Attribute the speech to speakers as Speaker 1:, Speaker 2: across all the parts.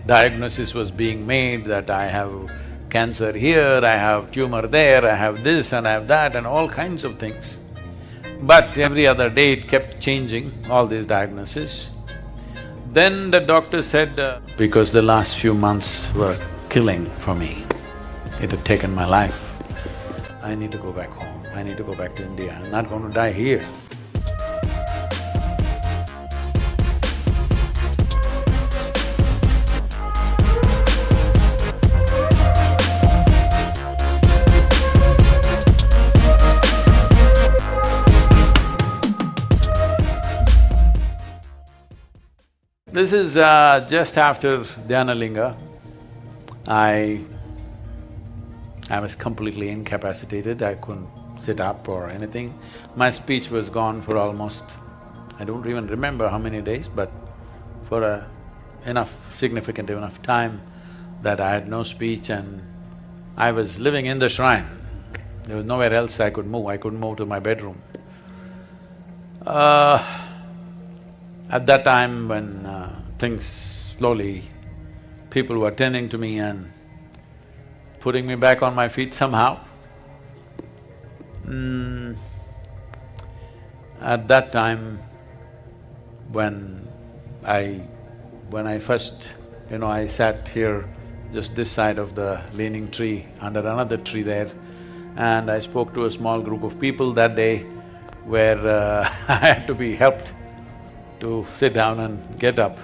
Speaker 1: diagnosis was being made that I have cancer here, I have tumor there, I have this and I have that and all kinds of things. But every other day it kept changing, all these diagnoses. Then the doctor said, because the last few months were killing for me, it had taken my life. I need to go back home, I need to go back to India, I'm not going to die here. This is just after Dhyanalinga. I was completely incapacitated, I couldn't sit up or anything. My speech was gone for almost… I don't even remember how many days, but for significant enough time that I had no speech and I was living in the shrine. There was nowhere else I could move, I couldn't move to my bedroom. At that time when things slowly… people were tending to me and putting me back on my feet somehow. At that time, when I first… I sat here, just this side of the leaning tree, under another tree there, and I spoke to a small group of people that day where I had to be helped to sit down and get up,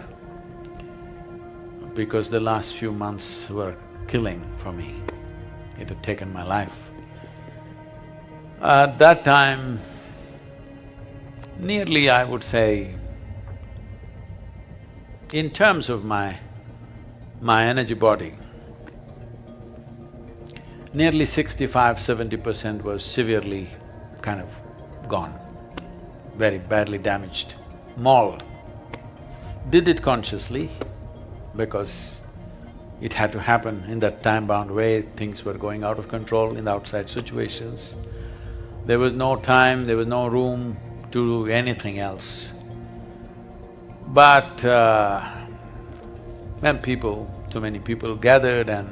Speaker 1: because the last few months were killing for me. It had taken my life. At that time, nearly I would say, in terms of my energy body, nearly 65–70% was severely kind of gone, very badly damaged, mauled. Did it consciously because it had to happen in that time-bound way, things were going out of control in the outside situations. There was no time, there was no room to do anything else. But when too many people gathered and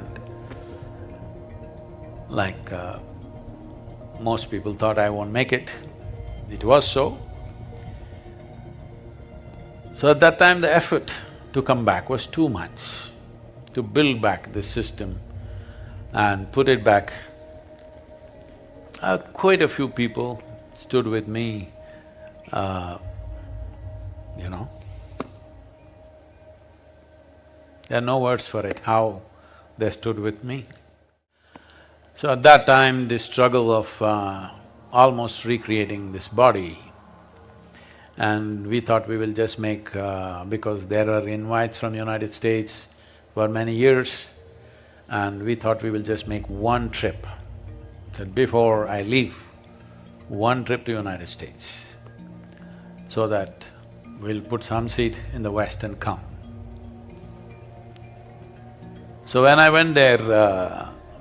Speaker 1: most people thought I won't make it, it was so. So at that time the effort to come back was too much, to build back this system and put it back. Quite a few people stood with me, There are no words for it, how they stood with me. So at that time, the struggle of almost recreating this body, and we thought we will just make… because there are invites from United States for many years, and we thought we will just make one trip, that before I leave, one trip to United States, so that we'll put some seed in the West and come. So when I went there,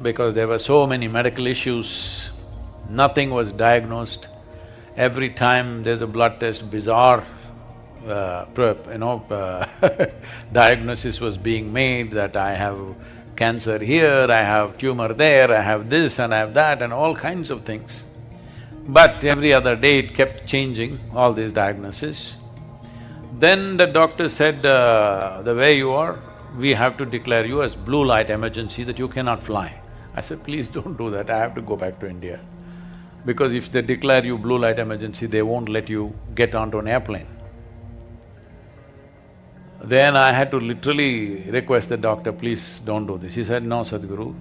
Speaker 1: because there were so many medical issues, nothing was diagnosed. Every time there's a blood test, bizarre diagnosis was being made that I have cancer here, I have tumor there, I have this and I have that and all kinds of things. But every other day it kept changing, all these diagnoses. Then the doctor said, the way you are, we have to declare you as blue light emergency, that you cannot fly. I said, please don't do that, I have to go back to India. Because if they declare you blue light emergency, they won't let you get onto an airplane. Then I had to literally request the doctor, please don't do this. He said, no, Sadhguru,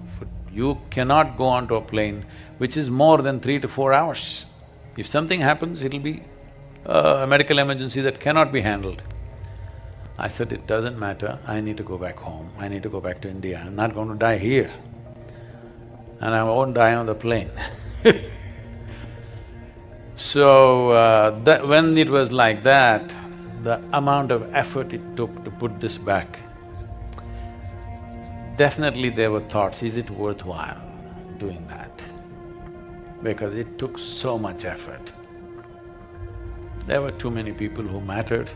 Speaker 1: you cannot go onto a plane which is more than 3 to 4 hours. If something happens, it'll be a medical emergency that cannot be handled. I said, it doesn't matter, I need to go back home, I need to go back to India, I'm not going to die here. And I won't die on the plane. So, when it was like that, the amount of effort it took to put this back, definitely there were thoughts, is it worthwhile doing that? Because it took so much effort. There were too many people who mattered.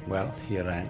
Speaker 1: Well, here I am.